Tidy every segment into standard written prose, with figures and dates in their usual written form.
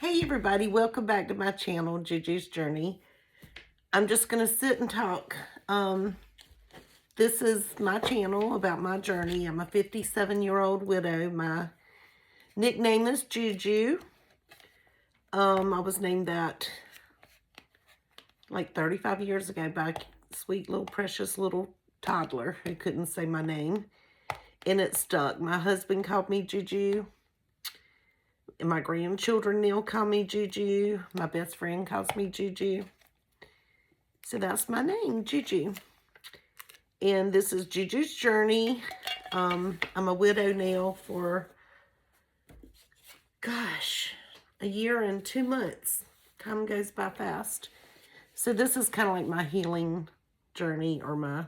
Hey everybody, welcome back to my channel, JuJu's Journey. I'm just going to sit and talk. This is my channel about my journey. I'm a 57-year-old widow. My nickname is JuJu. I was named that like 35 years ago by a sweet little precious little toddler who couldn't say my name. And it stuck. My husband called me JuJu. And my grandchildren now call me JuJu. My best friend calls me JuJu. So that's my name, JuJu. And this is JuJu's Journey. I'm a widow now for, gosh, a year and 2 months. Time goes by fast. So this is kind of like my healing journey or my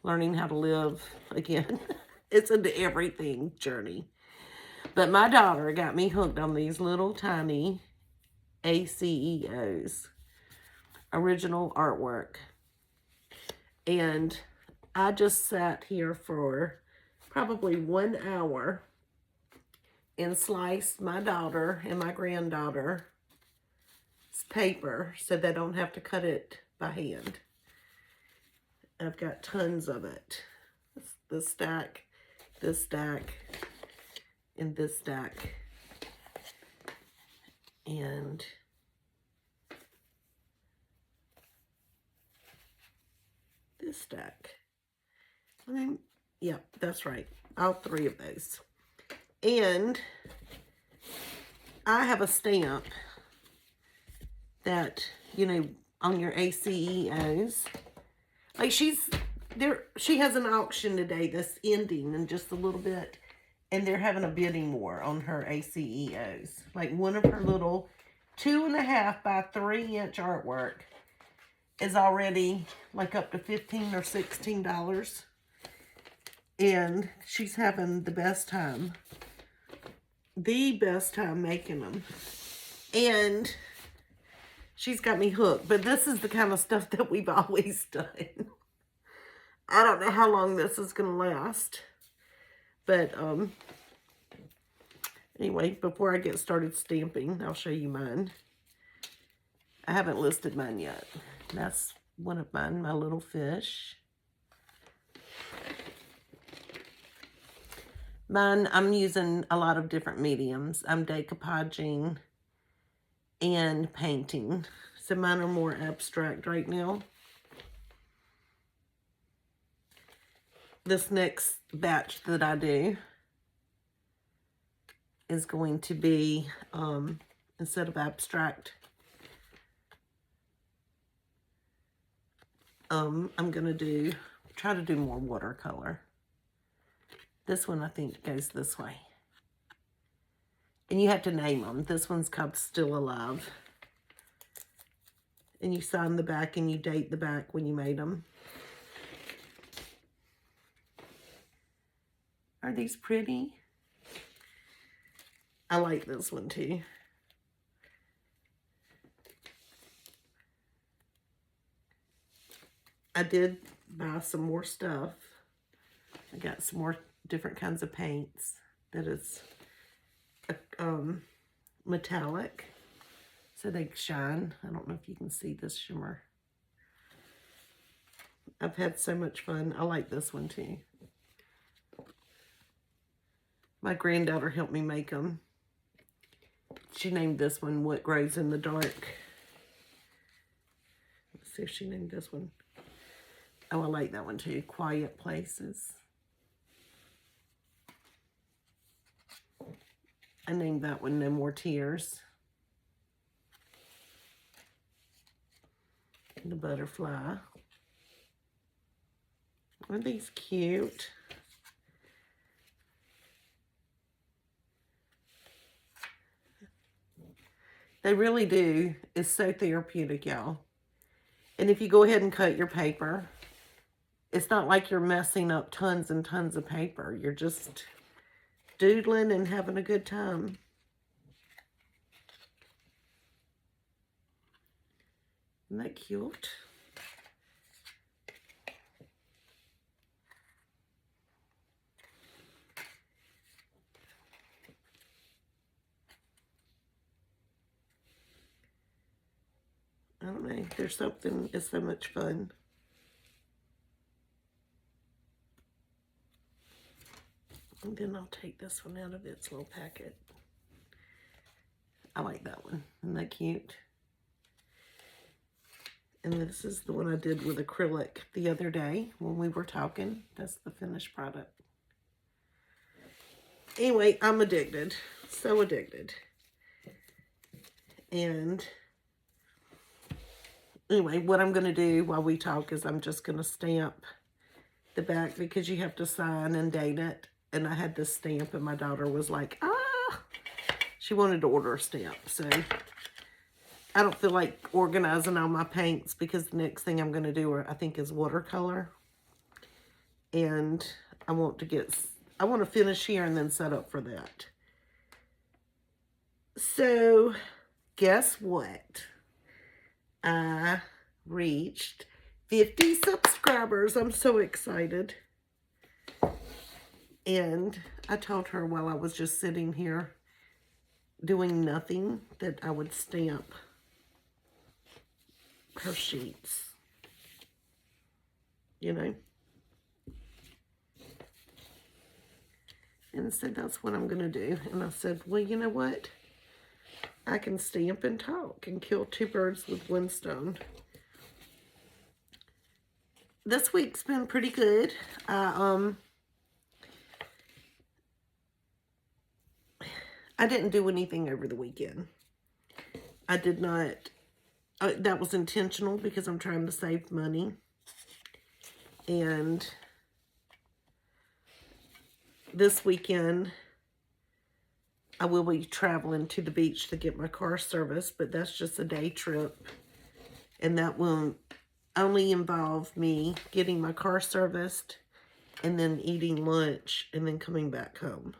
learning how to live again. It's into everything journey. But my daughter got me hooked on these little tiny ACEOs, original artwork. And I just sat here for probably 1 hour and sliced my daughter and my granddaughter's paper so they don't have to cut it by hand. I've got tons of it. This stack, and this stack. And this stack. Yeah, that's right. All 3 of those. And I have a stamp that, you know, on your ACEOs. Like she has an auction today that's ending in just a little bit. And they're having a bidding war on her ACEOs. Like one of her little 2.5 by 3 inch artwork is already like up to $15 or $16. And she's having the best time. The best time making them. And she's got me hooked. But this is the kind of stuff that we've always done. I don't know how long this is going to last. But, anyway, before I get started stamping, I'll show you mine. I haven't listed mine yet. That's one of mine, my little fish. Mine, I'm using a lot of different mediums. I'm decoupaging and painting. So mine are more abstract right now. This next batch that I do is going to be, instead of abstract, I'm going to try to do more watercolor. This one I think goes this way. And you have to name them. This one's called Still Alive. And you sign the back and you date the back when you made them. Are these pretty? I like this one too. I did buy some more stuff. I got some more different kinds of paints that is metallic, so they shine. I don't know if you can see this shimmer. I've had so much fun. I like this one too. My granddaughter helped me make them. She named this one What Grows in the Dark. Let's see if she named this one. Oh, I like that one too. Quiet Places. I named that one No More Tears. And the butterfly. Aren't these cute? They really do. It's so therapeutic, y'all. And if you go ahead and cut your paper, it's not like you're messing up tons and tons of paper. You're just doodling and having a good time. Isn't that cute? don't know. There's something, it's so much fun. And then I'll take this one out of its little packet. I like that one. Isn't that cute? And this is the one I did with acrylic the other day when we were talking. That's the finished product. Anyway, I'm addicted. So addicted. And anyway, what I'm going to do while we talk is I'm just going to stamp the back because you have to sign and date it. And I had this stamp and my daughter was like, ah, she wanted to order a stamp. So I don't feel like organizing all my paints because the next thing I'm going to do, I think, is watercolor. And I want to finish here and then set up for that. So guess what? I reached 50 subscribers. I'm so excited. And I told her while I was just sitting here doing nothing that I would stamp her sheets. You know? And so that's what I'm going to do. And I said, well, you know what? I can stamp and talk and kill two birds with one stone. This week's been pretty good. I didn't do anything over the weekend. I did not. That was intentional because I'm trying to save money. And this weekend, I will be traveling to the beach to get my car serviced, but that's just a day trip. And that will only involve me getting my car serviced and then eating lunch and then coming back home.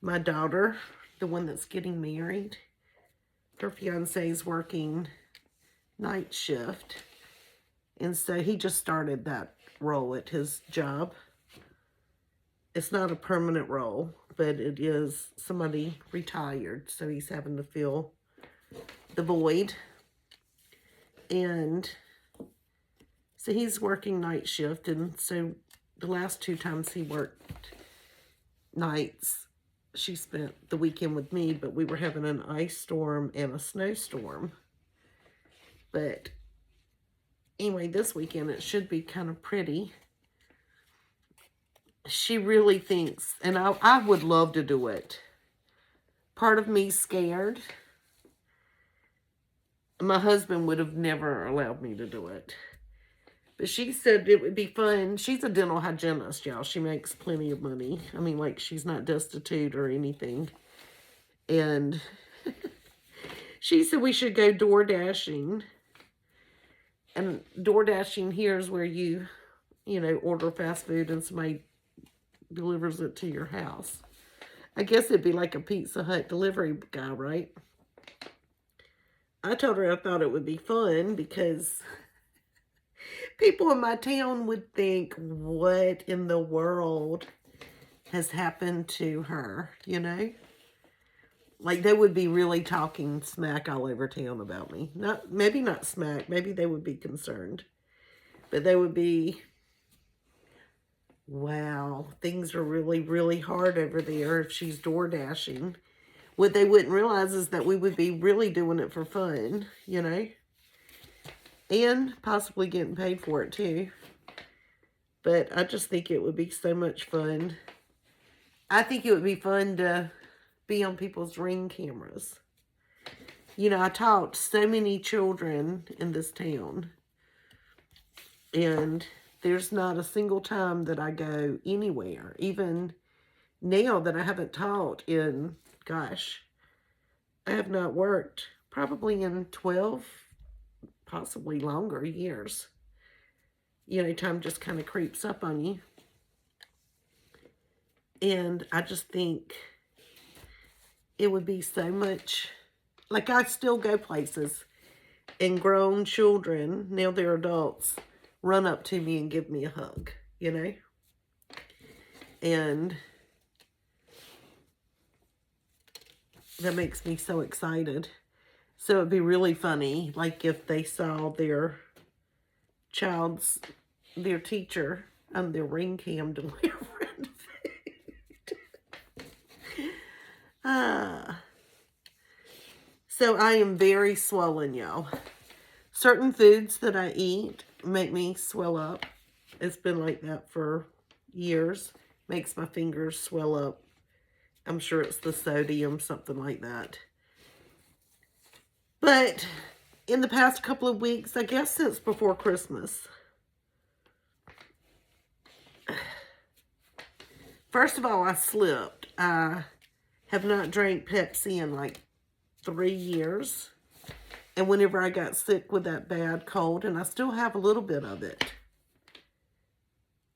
My daughter, the one that's getting married, her fiance is working night shift. And so he just started that role at his job. It's not a permanent role, but it is somebody retired. So he's having to fill the void. And so he's working night shift. And so the last 2 times he worked nights, she spent the weekend with me, but we were having an ice storm and a snowstorm. But anyway, this weekend it should be kind of pretty. She really thinks, and I would love to do it. Part of me scared. My husband would have never allowed me to do it. But she said it would be fun. She's a dental hygienist, y'all. She makes plenty of money. I mean, like, she's not destitute or anything. And she said we should go door dashing. And door dashing here is where you know, order fast food and somebody delivers it to your house. I guess it'd be like a Pizza Hut delivery guy, right? I told her I thought it would be fun because people in my town would think, what in the world has happened to her, you know? Like, they would be really talking smack all over town about me. Maybe not smack. Maybe they would be concerned. But they would be, wow, things are really, really hard over there if she's door dashing. What they wouldn't realize is that we would be really doing it for fun, you know? And possibly getting paid for it too. But I just think it would be so much fun. I think it would be fun to be on people's Ring cameras. You know, I taught so many children in this town. And there's not a single time that I go anywhere. Even now that I haven't taught in, gosh, I have not worked probably in 12, possibly longer years. You know, time just kind of creeps up on you. And I just think it would be so much, like, I still go places and grown children, now they're adults, run up to me and give me a hug, you know? And that makes me so excited. So it'd be really funny, like if they saw their teacher on their ring cam delivering food. So I am very swollen, y'all. Certain foods that I eat make me swell up. It's been like that for years. Makes my fingers swell up. I'm sure it's the sodium, something like that. But in the past couple of weeks, I guess since before Christmas, first of all, I slipped. I have not drank Pepsi in like 3 years. And whenever I got sick with that bad cold, and I still have a little bit of it,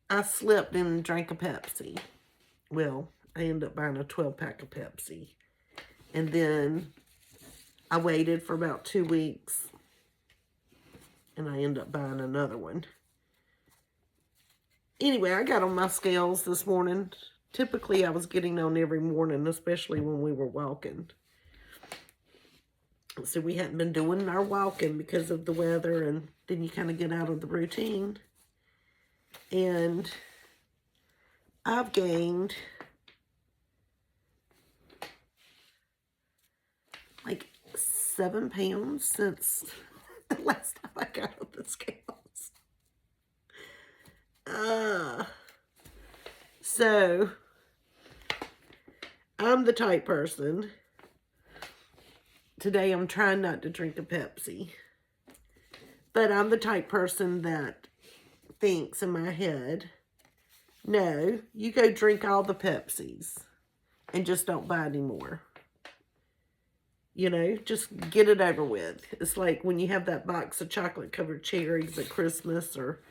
I slipped and drank a Pepsi. Well, I ended up buying a 12-pack of Pepsi. And then I waited for about 2 weeks, and I ended up buying another one. Anyway, I got on my scales this morning. Typically, I was getting on every morning, especially when we were walking. So we hadn't been doing our walking because of the weather, and then you kind of get out of the routine. And I've gained like 7 pounds since the last time I got on the scales. So I'm the type person. Today I'm trying not to drink a Pepsi. But I'm the type person that thinks in my head, no, you go drink all the Pepsis and just don't buy any more. You know, just get it over with. It's like when you have that box of chocolate-covered cherries at Christmas or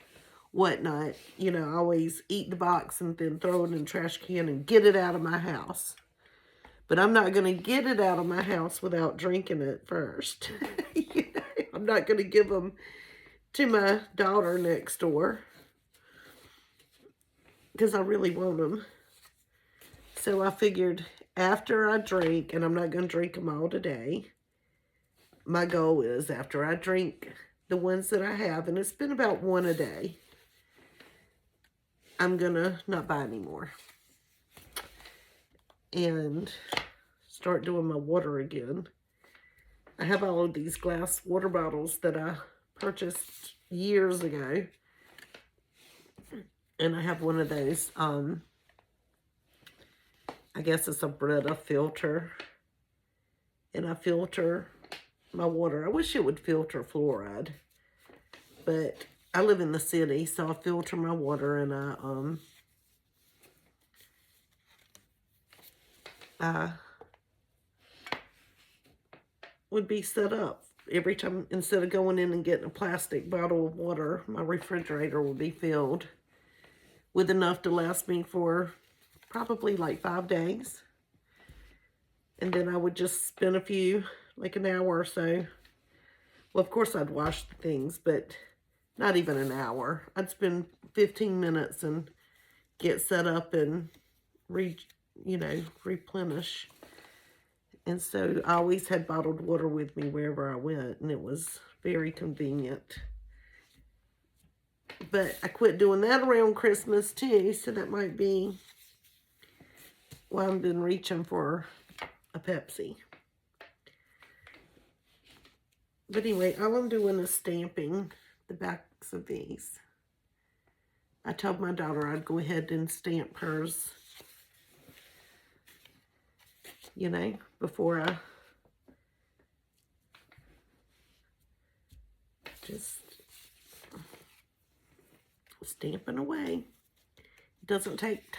whatnot. You know, I always eat the box and then throw it in the trash can and get it out of my house. But I'm not going to get it out of my house without drinking it first. You know, I'm not going to give them to my daughter next door because I really want them. So I figured after I drink, and I'm not going to drink them all today, my goal is after I drink the ones that I have, and it's been about 1 a day, I'm going to not buy any more. And start doing my water again. I have all of these glass water bottles that I purchased years ago. And I have one of those, I guess it's a Brita filter. And I filter my water. I wish it would filter fluoride. But I live in the city, so I filter my water, and I would be set up. Every time, instead of going in and getting a plastic bottle of water, my refrigerator would be filled with enough to last me for probably like 5 days. And then I would just spend like an hour or so. Well, of course I'd wash the things, but not even an hour. I'd spend 15 minutes and get set up and replenish. And so I always had bottled water with me wherever I went, and it was very convenient. But I quit doing that around Christmas too, so that might be why I've been reaching for a Pepsi. But anyway, all I'm doing is stamping the backs of these. I told my daughter I'd go ahead and stamp hers, you know, before I just stamping away. It doesn't take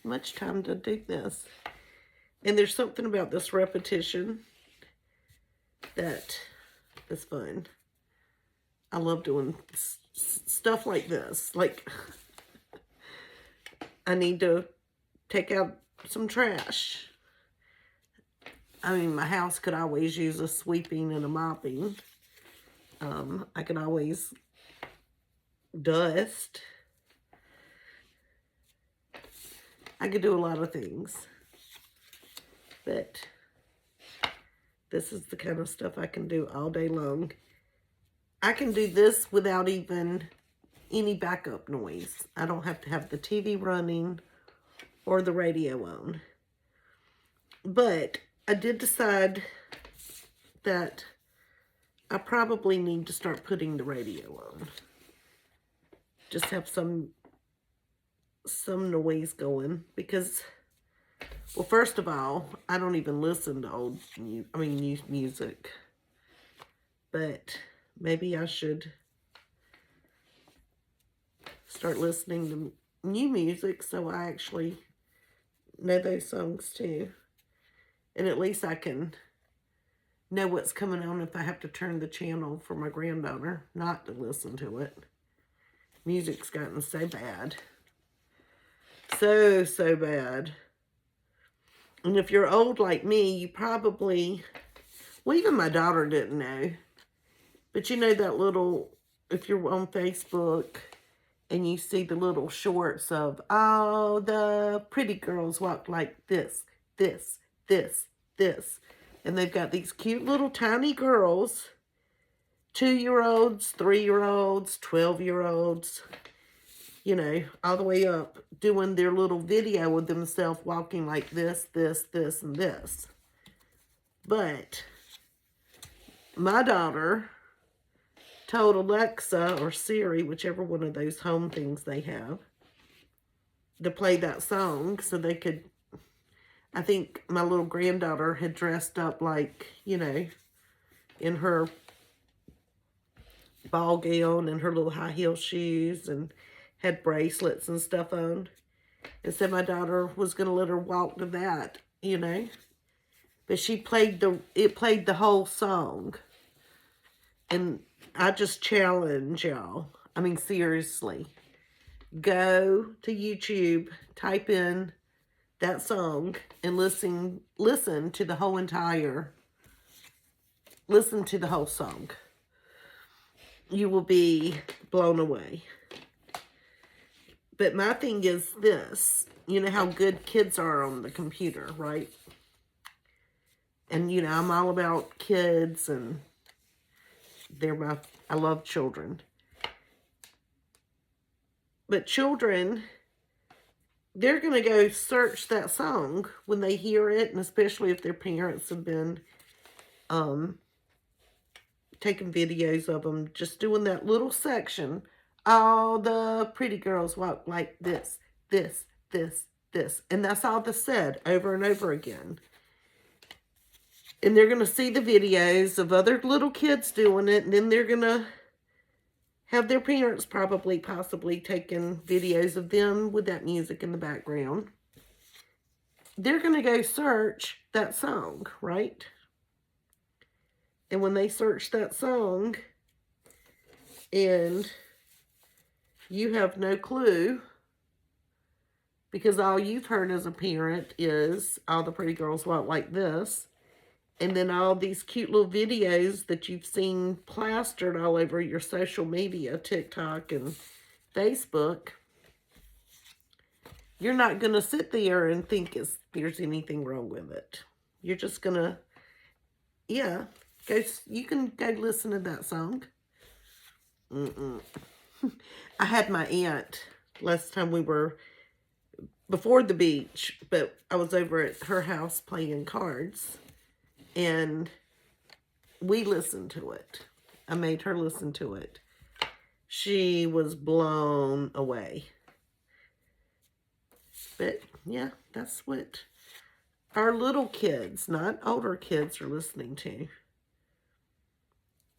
much time to do this. And there's something about this repetition that is fun. I love doing stuff like this. Like, I need to take out some trash. I mean, my house could always use a sweeping and a mopping. I could always dust. I could do a lot of things. But This is the kind of stuff I can do all day long. I can do this without even any backup noise. I don't have to have the TV running or the radio on. But I did decide that I probably need to start putting the radio on. Just have some noise going, because, well, first of all, I don't even listen to new music. But maybe I should start listening to new music so I actually know those songs too. And at least I can know what's coming on if I have to turn the channel for my granddaughter not to listen to it. Music's gotten so bad. So bad. And if you're old like me, you probably, well, even my daughter didn't know. But you know that little, if you're on Facebook and you see the little shorts of, oh, the pretty girls walk like this, this, this. And they've got these cute little tiny girls, 2-year-olds, 3-year-olds, 12-year-olds, you know, all the way up, doing their little video of themselves walking like this, and this. But my daughter told Alexa or Siri, whichever one of those home things they have, to play that song so they could, I think my little granddaughter had dressed up like, you know, in her ball gown and her little high heel shoes and had bracelets and stuff on. And so my daughter was going to let her walk to that, you know. But it played the whole song. And I just challenge y'all. I mean, seriously. Go to YouTube, type in that song, and listen to the whole song. You will be blown away. But my thing is this. You know how good kids are on the computer, right? And, you know, I'm all about kids, and I love children. But children, they're going to go search that song when they hear it, and especially if their parents have been taking videos of them just doing that little section. All the pretty girls walk like this. And that's all that's said over and over again. And they're going to see the videos of other little kids doing it, and then they're going to have their parents possibly taking videos of them with that music in the background. They're going to go search that song, right? And when they search that song, and you have no clue, because all you've heard as a parent is all the pretty girls walk like this, and then all these cute little videos that you've seen plastered all over your social media, TikTok and Facebook, you're not going to sit there and think there's anything wrong with it. You're just going to, yeah, you can go listen to that song. I had my aunt last time we were before the beach, but I was over at her house playing cards, and we listened to it. I made her listen to it. She was blown away. But yeah, that's what our little kids, not older kids, are listening to.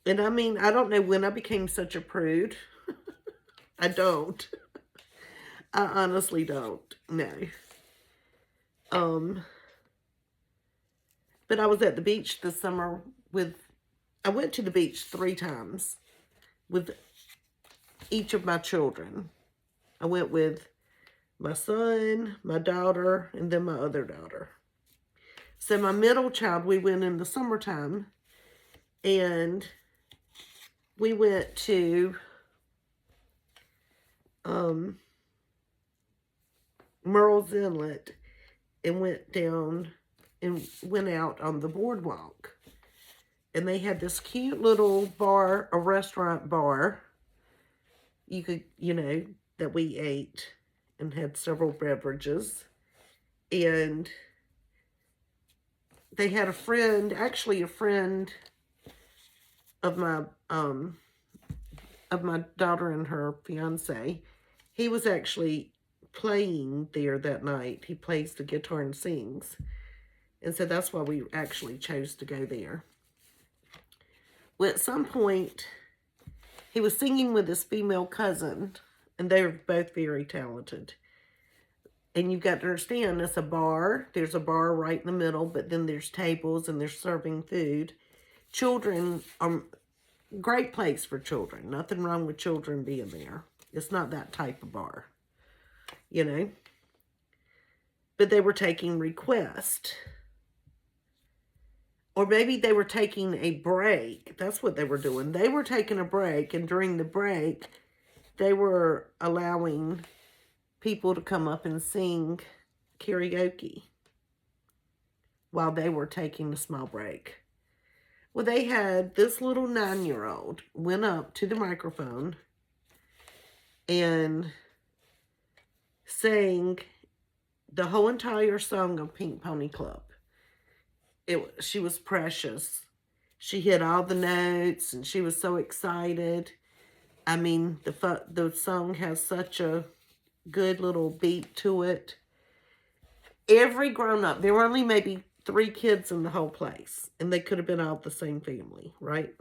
And I mean, I don't know when I became such a prude. I don't. I honestly don't. No. But I was at the beach this summer I went to the beach 3 times with each of my children. I went with my son, my daughter, and then my other daughter. So my middle child, we went in the summertime, and we went to Merle's Inlet and went down and went out on the boardwalk. And they had this cute little bar, a restaurant bar. You could, you know, that we ate and had several beverages. And they had a friend, actually a friend of my daughter and her fiance. He was actually playing there that night. He plays the guitar and sings. And so that's why we actually chose to go there. Well, at some point, he was singing with his female cousin, and they were both very talented. And you've got to understand, it's a bar. There's a bar right in the middle, but then there's tables and they're serving food. Children are great place for children. Nothing wrong with children being there. It's not that type of bar, you know. But they were taking requests. Or maybe they were taking a break. That's what they were doing. They were taking a break, and during the break, they were allowing people to come up and sing karaoke while they were taking a small break. Well, they had this little 9-year-old went up to the microphone and sang the whole entire song of Pink Pony Club. She was precious. She hit all the notes, and she was so excited. I mean, the song has such a good little beat to it. Every grown-up, there were only maybe 3 kids in the whole place, and they could have been all the same family, right?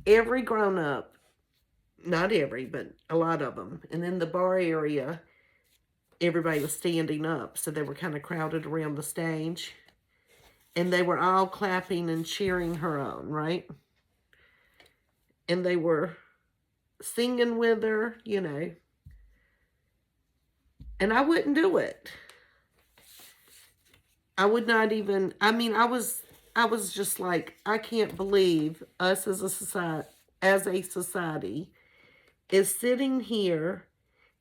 Every grown-up, not every, but a lot of them, and in the bar area, everybody was standing up, so they were kind of crowded around the stage. And they were all clapping and cheering her on, right? And they were singing with her, you know. And I wouldn't do it. I would not even, I mean, I was just like, I can't believe us as a society is sitting here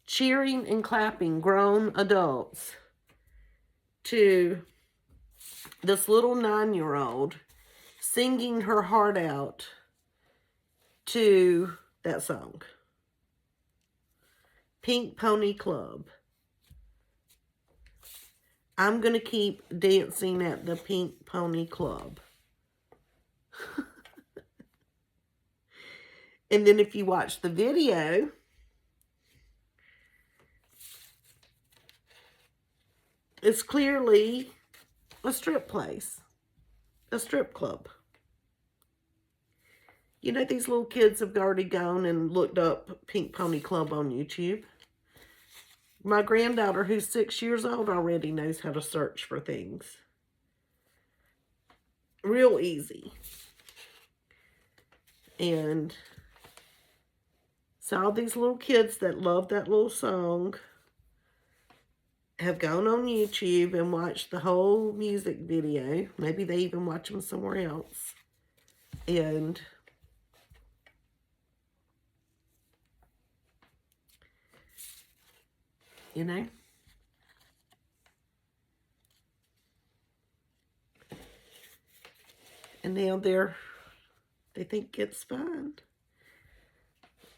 cheering and clapping grown adults to this little 9-year-old singing her heart out to that song. Pink Pony Club. I'm going to keep dancing at the Pink Pony Club. And then if you watch the video, it's clearly a strip place, a strip club. You know, these little kids have already gone and looked up Pink Pony Club on YouTube. My granddaughter, who's 6 years old, already knows how to search for things. Real easy. And so all these little kids that love that little song have gone on YouTube and watched the whole music video. Maybe they even watch them somewhere else. And you know, and now they think it's fun.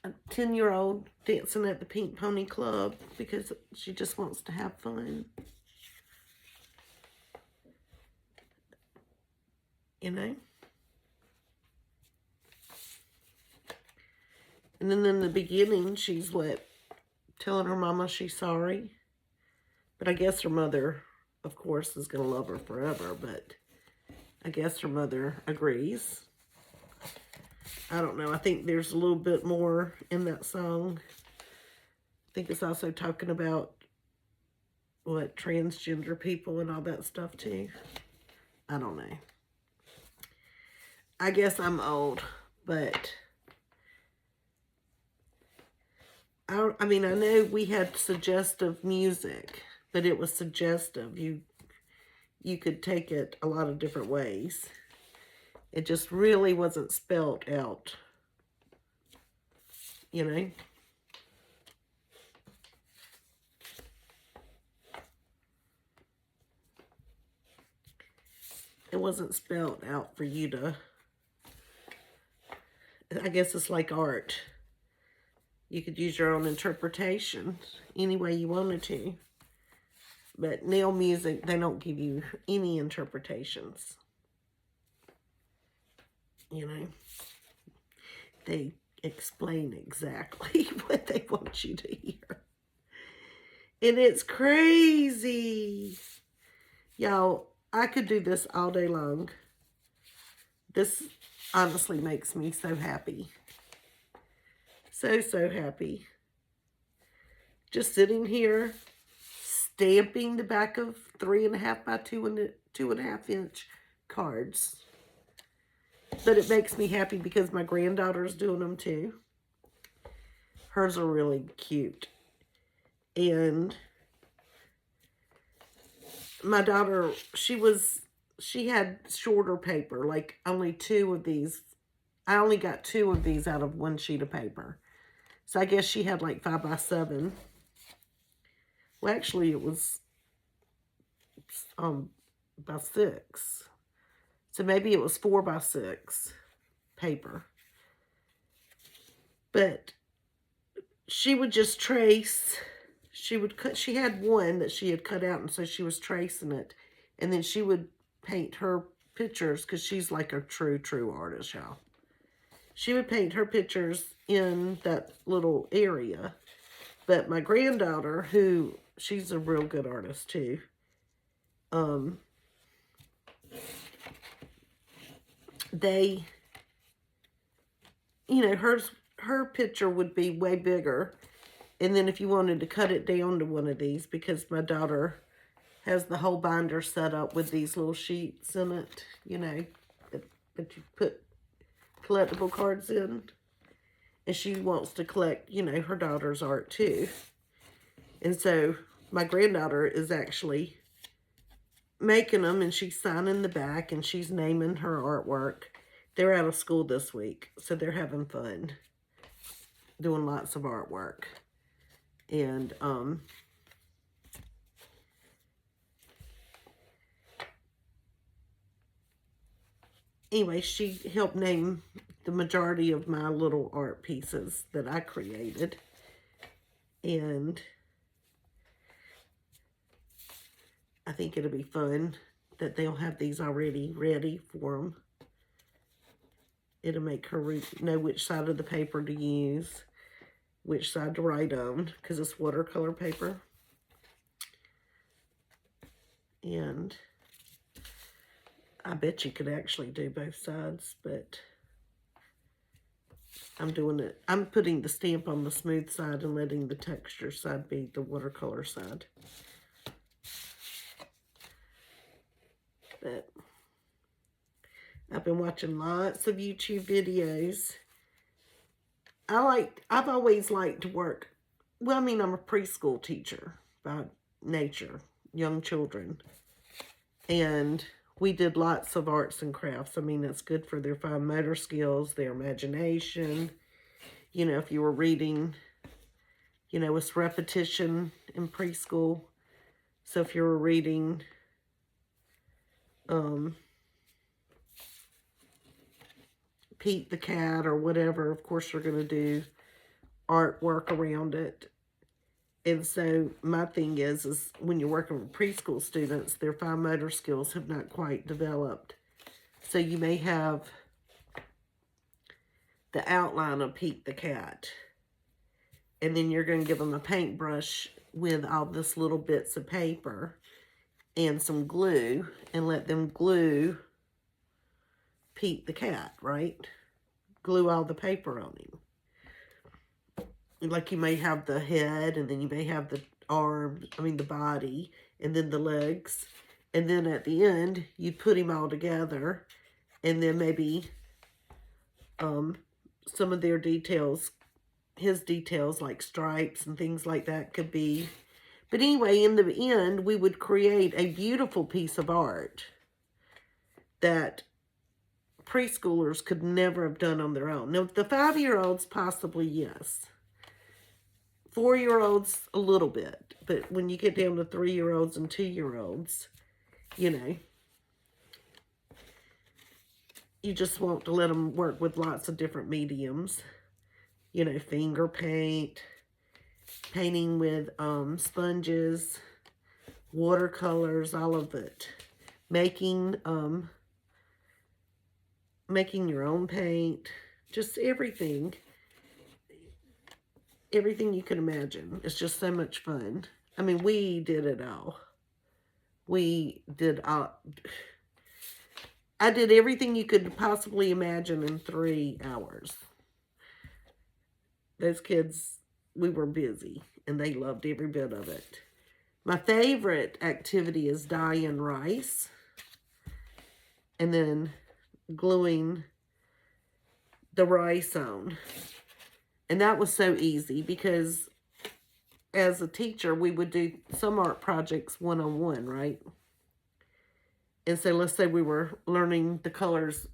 A 10-year-old dancing at the Pink Pony Club because she just wants to have fun. You know? And then in the beginning, she's telling her mama she's sorry. But I guess her mother, of course, is going to love her forever. But I guess her mother agrees. I don't know. I think there's a little bit more in that song. I think it's also talking about, transgender people and all that stuff too. I don't know. I guess I'm old, but I mean, I know we had suggestive music, but it was suggestive. You could take it a lot of different ways. It just really wasn't spelled out, you know? It wasn't spelled out for you to, I guess it's like art. You could use your own interpretation any way you wanted to. But nail music, they don't give you any interpretations. You know, they explain exactly what they want you to hear. And it's crazy. Y'all, I could do this all day long. This honestly makes me so happy. So, so happy. Just sitting here, stamping the back of 3.5 by 2.5 inch cards. But it makes me happy because my granddaughter's doing them too. Hers are really cute. And my daughter, she had shorter paper, like only 2 of these. I only got 2 of these out of 1 sheet of paper. So I guess she had like 5 by 7. Well, actually it was by 6. So maybe it was 4 by 6 paper. But she would just trace. She would cut. She had one that she had cut out, and so she was tracing it. And then she would paint her pictures, because she's like a true artist, y'all. She would paint her pictures in that little area. But my granddaughter, who, she's a real good artist too, they, you know, her picture would be way bigger. And then if you wanted to cut it down to one of these, because my daughter has the whole binder set up with these little sheets in it, you know, that you put collectible cards in. And she wants to collect, you know, her daughter's art too. And so my granddaughter is actually making them, and she's signing the back, and she's naming her artwork. They're out of school this week, so they're having fun doing lots of artwork. And anyway, she helped name the majority of my little art pieces that I created. And I think it'll be fun that they'll have these already ready for them. It'll make her know which side of the paper to use, which side to write on, because it's watercolor paper. And I bet you could actually do both sides, but I'm doing it. I'm putting the stamp on the smooth side and letting the texture side be the watercolor side. But I've been watching lots of YouTube videos. I've always liked to work. Well, I mean, I'm a preschool teacher by nature, young children. And we did lots of arts and crafts. I mean, it's good for their fine motor skills, their imagination. You know, if you were reading, you know, it's repetition in preschool. So if you were reading, Pete the Cat or whatever, of course you're going to do artwork around it. And so my thing is when you're working with preschool students, their fine motor skills have not quite developed. So you may have the outline of Pete the Cat. And then you're going to give them a paintbrush with all this little bits of paper and some glue, and let them glue Pete the Cat, right? Glue all the paper on him. Like you may have the head, and then you may have the arms, the body, and then the legs. And then at the end, you put him all together, and then maybe some of their details, his details like stripes and things like that could be. But anyway, in the end, we would create a beautiful piece of art that preschoolers could never have done on their own. Now, the 5-year-olds, possibly, yes. 4-year-olds, a little bit. But when you get down to 3-year-olds and 2-year-olds, you know, you just want to let them work with lots of different mediums. You know, finger paint, painting with sponges, watercolors, all of it. Making your own paint, just everything. Everything you can imagine. It's just so much fun. I mean, we did it all. We did all. I did everything you could possibly imagine in 3 hours. Those kids, we were busy, and they loved every bit of it. My favorite activity is dyeing rice, and then gluing the rice on. And that was so easy because as a teacher, we would do some art projects one-on-one, right? And so let's say we were learning the colors.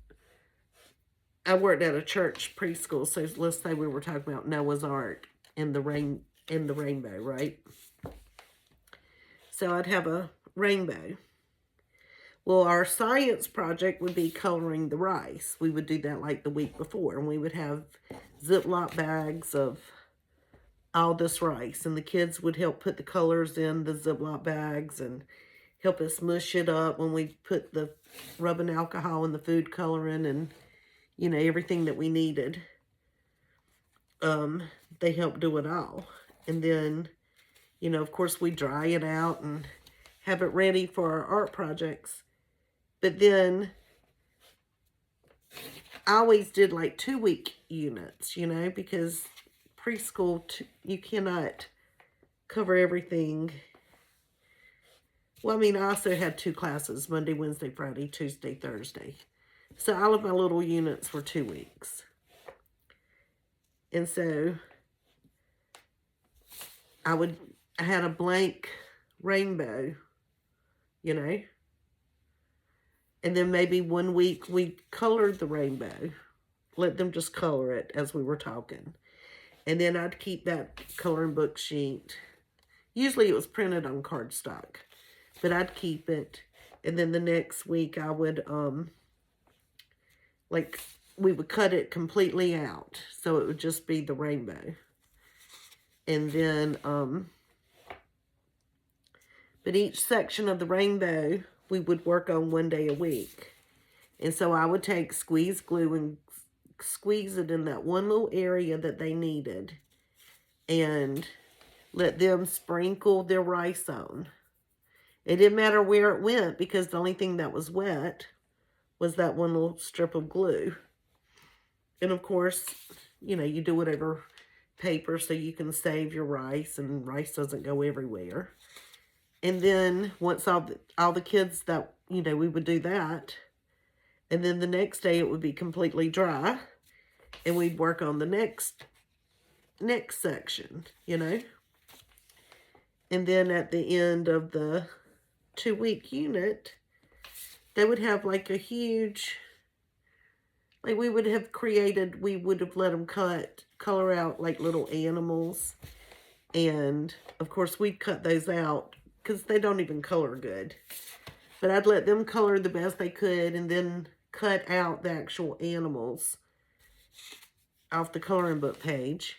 I worked at a church preschool, so let's say we were talking about Noah's Ark and the rainbow, right? So I'd have a rainbow. Well, our science project would be coloring the rice. We would do that like the week before, and we would have Ziploc bags of all this rice, and the kids would help put the colors in the Ziploc bags and help us mush it up when we put the rubbing alcohol and the food coloring and, you know, everything that we needed. They helped do it all. And then, you know, of course, we dry it out and have it ready for our art projects. But then I always did like 2-week units, you know, because preschool, you cannot cover everything. Well, I mean, I also had 2 classes, Monday, Wednesday, Friday, Tuesday, Thursday. So all of my little units were 2 weeks. And so I had a blank rainbow, you know. And then maybe 1 week we colored the rainbow. Let them just color it as we were talking. And then I'd keep that coloring book sheet. Usually it was printed on cardstock. But I'd keep it. And then the next week I would, we would cut it completely out. So it would just be the rainbow. And then, but each section of the rainbow, we would work on 1 day a week. And so I would take squeeze glue and squeeze it in that one little area that they needed. And let them sprinkle their rice on. It didn't matter where it went because the only thing that was wet was that one little strip of glue. And of course, you know, you do whatever paper so you can save your rice and rice doesn't go everywhere. And then once all the kids that, you know, we would do that. And then the next day it would be completely dry. And we'd work on the next section, you know. And then at the end of the 2-week unit, they would have like a huge, like we would have let them color out like little animals. And of course we'd cut those out because they don't even color good. But I'd let them color the best they could and then cut out the actual animals off the coloring book page.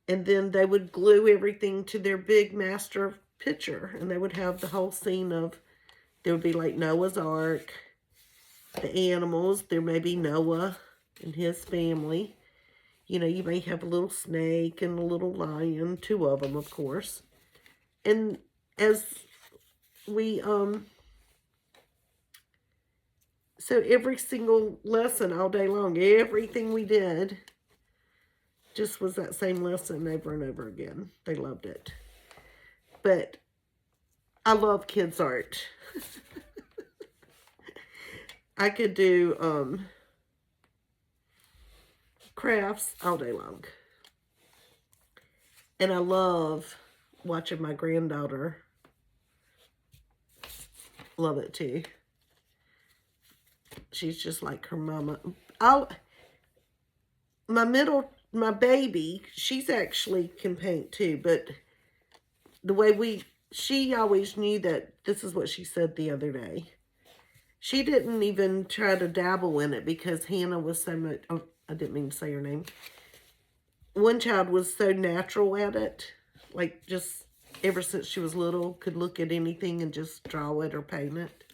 And then they would glue everything to their big master picture. And they would have the whole scene of, there would be like Noah's Ark, the animals. There may be Noah and his family. You know, you may have a little snake and a little lion, 2 of them, of course. And as we, so every single lesson all day long, everything we did just was that same lesson over and over again. They loved it. But I love kids' art. I could do crafts all day long. And I love watching my granddaughter. Love it too. She's just like her mama. My baby, she's actually can paint too, but the way she always knew that, this is what she said the other day. She didn't even try to dabble in it because Hannah was so much, oh, I didn't mean to say her name. One child was so natural at it, like just ever since she was little, could look at anything and just draw it or paint it.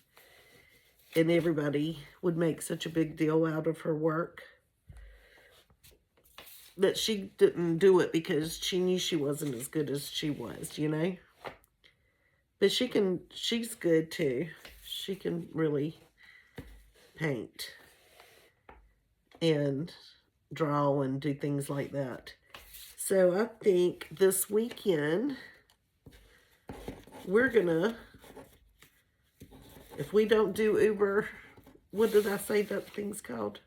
And everybody would make such a big deal out of her work that she didn't do it because she knew she wasn't as good as she was, you know? But she's good too. She can really paint and draw and do things like that. So I think this weekend we're gonna, if we don't do Uber, what did I say that thing's called?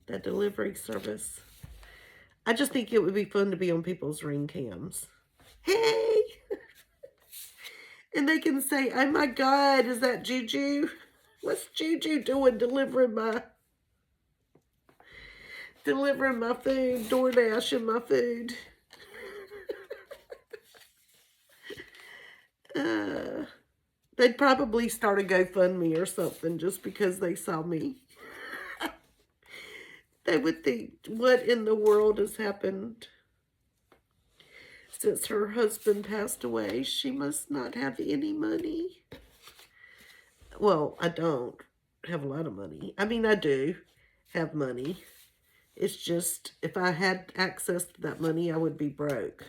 That delivery service. I just think it would be fun to be on people's ring cams. Hey! And they can say, oh my God, is that JuJu? What's JuJu doing delivering my food, DoorDashing my food? They'd probably start a GoFundMe or something just because they saw me. They would think, what in the world has happened? Since her husband passed away, she must not have any money. Well, I don't have a lot of money. I mean, I do have money. It's just, if I had access to that money, I would be broke.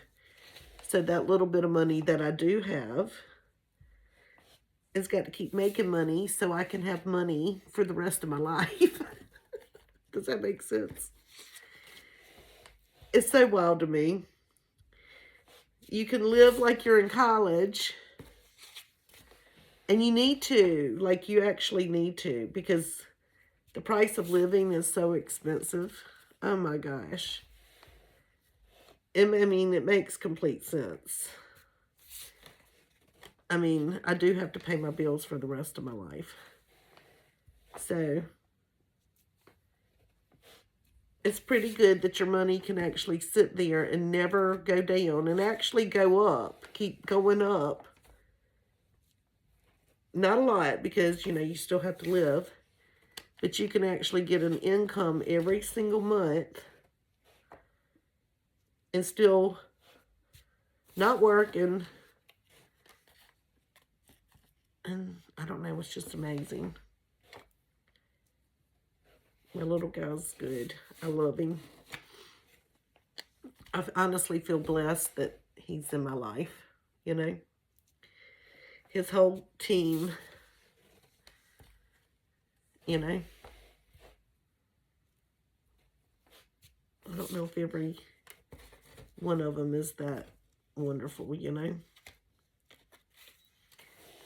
So that little bit of money that I do have has got to keep making money so I can have money for the rest of my life. Does that make sense? It's so wild to me. You can live like you're in college, and you need to, like you actually need to, because the price of living is so expensive. Oh my gosh. I mean, it makes complete sense. I mean, I do have to pay my bills for the rest of my life. So it's pretty good that your money can actually sit there and never go down and actually go up, keep going up. Not a lot because, you know, you still have to live, but you can actually get an income every single month and still not working. And I don't know, it's just amazing. My little guy's good. I love him. I honestly feel blessed that he's in my life, you know. His whole team, you know. I don't know if every one of them is that wonderful, you know.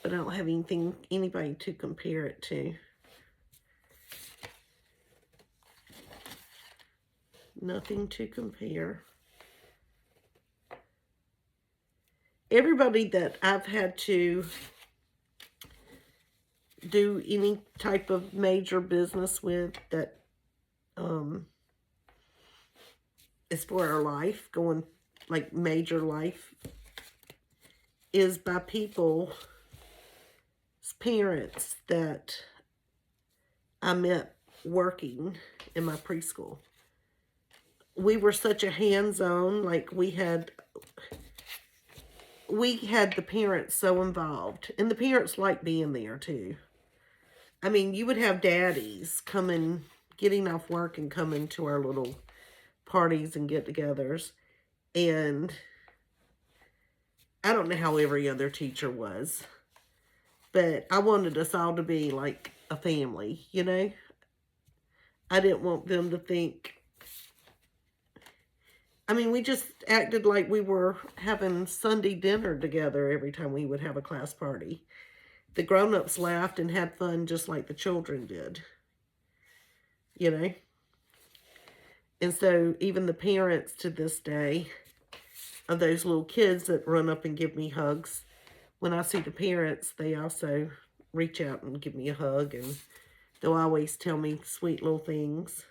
But I don't have anybody to compare it to. Nothing to compare. Everybody that I've had to do any type of major business with that is for our life, going like major life, is by people's parents that I met working in my preschool. We were such a hands-on, like we had the parents so involved. And the parents liked being there too. I mean, you would have daddies coming, getting off work and coming to our little parties and get-togethers. And I don't know how every other teacher was. But I wanted us all to be like a family, you know? I didn't want them to think... I mean, we just acted like we were having Sunday dinner together every time we would have a class party. The grown-ups laughed and had fun just like the children did. You know? And so even the parents to this day of those little kids that run up and give me hugs, when I see the parents, they also reach out and give me a hug. And they'll always tell me sweet little things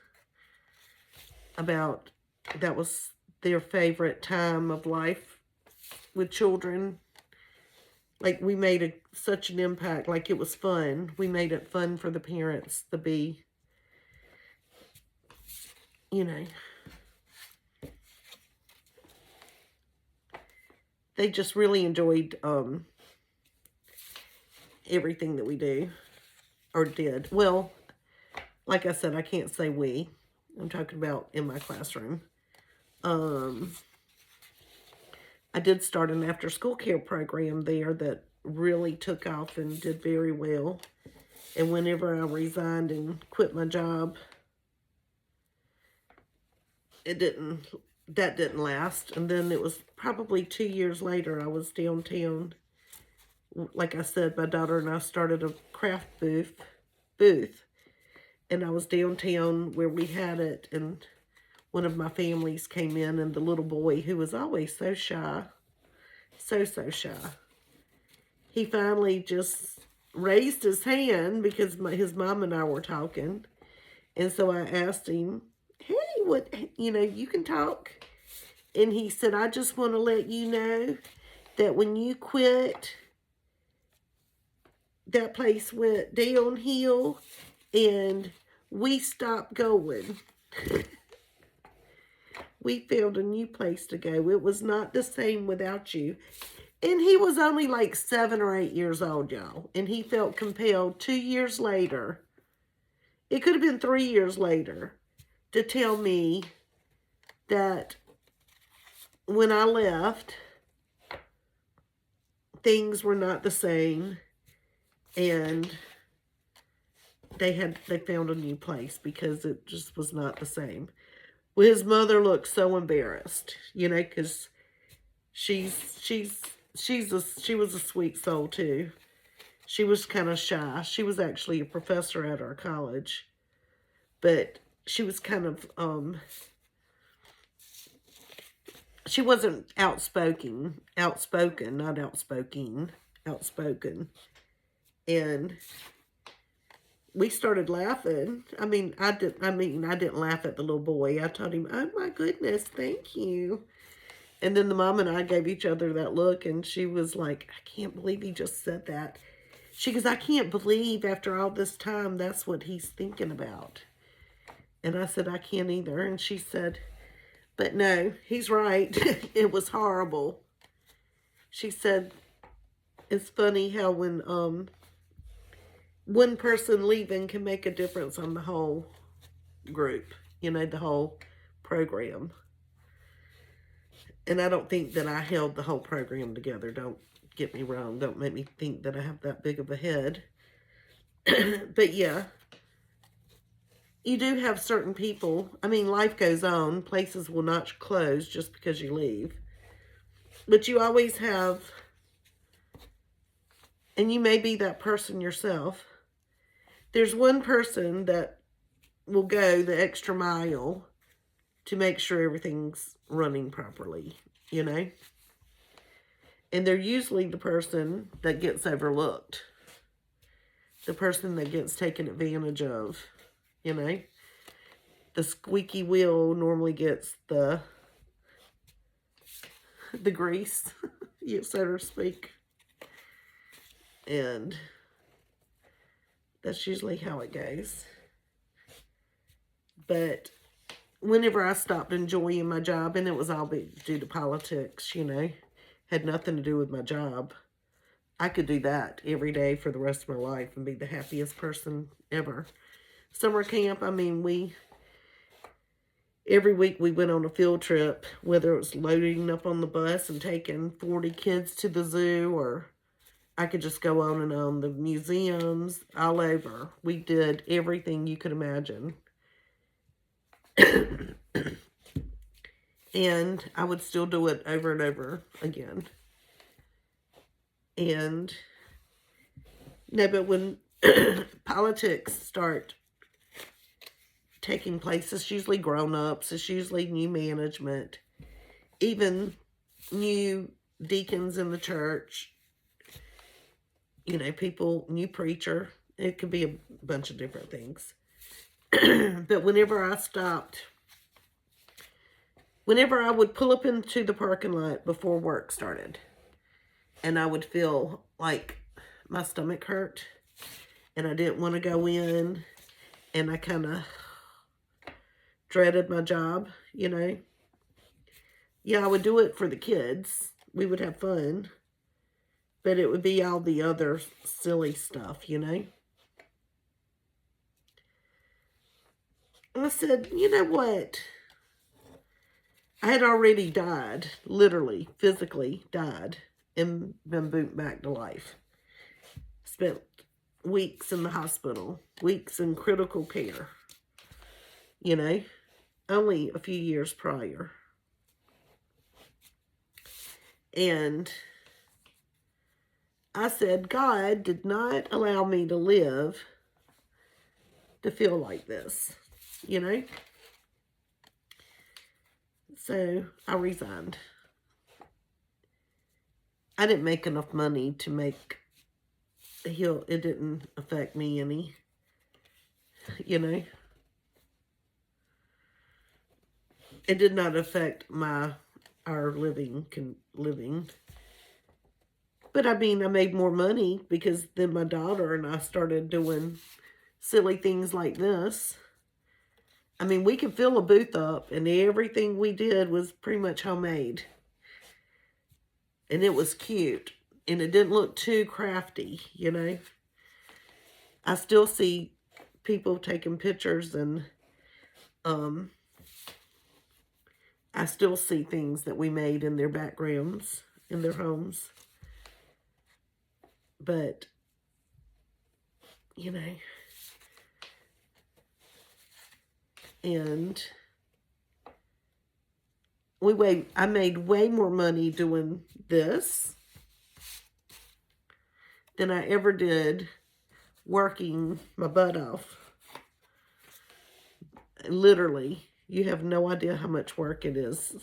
about that was their favorite time of life with children. like we made such an impact. Like it was fun. We made it fun for the parents to be, you know, they just really enjoyed everything that we do or did. Well, like I said, I can't say we. I'm talking about in my classroom. I did start an after-school care program there that really took off and did very well. And whenever I resigned and quit my job, that didn't last. And then it was probably 2 years later, I was downtown. Like I said, my daughter and I started a craft booth. And I was downtown where we had it, and one of my families came in, and the little boy, who was always so shy, so shy, he finally just raised his hand because his mom and I were talking. And so I asked him, hey, what, you can talk. And he said, I just want to let you know that when you quit, that place went downhill and we stopped going. We found a new place to go. It was not the same without you. And he was only like 7 or 8 years old, y'all. And he felt compelled 2 years later, it could have been 3 years later, to tell me that when I left, things were not the same. And they found a new place because it just was not the same. Well, his mother looked so embarrassed, because she was a sweet soul too. She was kind of shy. She was actually a professor at our college, but she was kind of she wasn't outspoken, and we started laughing. I didn't laugh at the little boy. I told him, oh my goodness, thank you. And then the mom and I gave each other that look, and she was like, I can't believe he just said that. She goes, I can't believe after all this time that's what he's thinking about. And I said, I can't either. And she said, but no, he's right. It was horrible. She said, it's funny how when one person leaving can make a difference on the whole group, the whole program. And I don't think that I held the whole program together. Don't get me wrong. Don't make me think that I have that big of a head. But yeah, you do have certain people. Life goes on. Places will not close just because you leave. But you always have, and you may be that person yourself. There's one person that will go the extra mile to make sure everything's running properly, And they're usually the person that gets overlooked. The person that gets taken advantage of, The squeaky wheel normally gets the grease, so to speak. And that's usually how it goes. But whenever I stopped enjoying my job, and it was all due to politics, had nothing to do with my job, I could do that every day for the rest of my life and be the happiest person ever. Summer camp, every week we went on a field trip, whether it was loading up on the bus and taking 40 kids to the zoo, or I could just go on and on. The museums, all over. We did everything you could imagine. And I would still do it over and over again. And, no, but when politics start taking place, it's usually grown-ups, it's usually new management, even new deacons in the church, people, new preacher. It could be a bunch of different things. But whenever I would pull up into the parking lot before work started, and I would feel like, my stomach hurt. And I didn't want to go in. And I kind of dreaded my job, you know. Yeah, I would do it for the kids. We would have fun. But it would be all the other silly stuff, you know. And I said, you know what? I had already died, literally, physically died, and been booted back to life. Spent weeks in the hospital, weeks in critical care, you know, only a few years prior. And I said, God did not allow me to live to feel like this, you know. So I resigned. I didn't make enough money to make a hill. It didn't affect me any, you know. It did not affect our living. But I mean, I made more money because then my daughter and I started doing silly things like this. I mean, we could fill a booth up and everything we did was pretty much homemade. And it was cute. And it didn't look too crafty, you know. I still see people taking pictures and I still see things that we made in their backgrounds, in their homes. But, you know, and I made way more money doing this than I ever did working my butt off. Literally, you have no idea how much work it is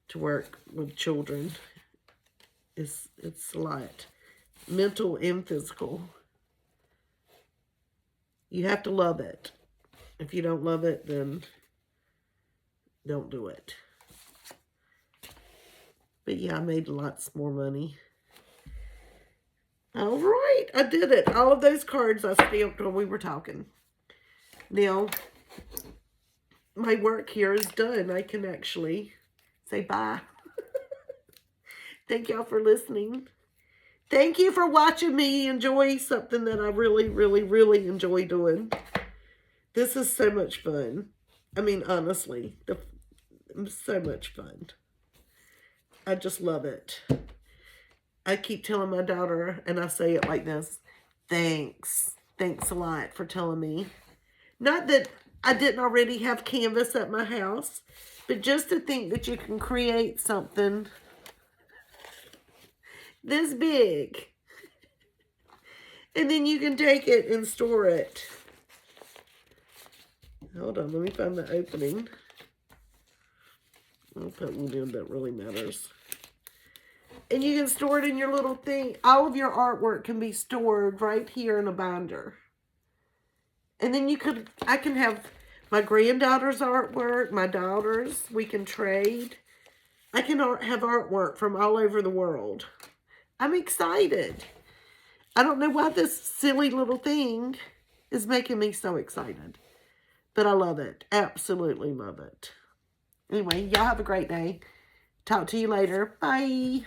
to work with children. It's a lot. Mental and physical. You have to love it. If you don't love it, then don't do it. But yeah, I made lots more money. All right, I did it. All of those cards I stamped when we were talking. Now, my work here is done. I can actually say bye. Thank y'all for listening. Thank you for watching me enjoy something that I really, really, really enjoy doing. This is so much fun. I mean, honestly, so much fun. I just love it. I keep telling my daughter, and I say it like this, thanks. Thanks a lot for telling me. Not that I didn't already have canvas at my house, but just to think that you can create something this big. And then you can take it and store it. Hold on, let me find the opening. I'll put one in that really matters. And you can store it in your little thing. All of your artwork can be stored right here in a binder. And then I can have my granddaughter's artwork, my daughter's. We can trade. I can have artwork from all over the world. I'm excited. I don't know why this silly little thing is making me so excited. But I love it. Absolutely love it. Anyway, y'all have a great day. Talk to you later. Bye.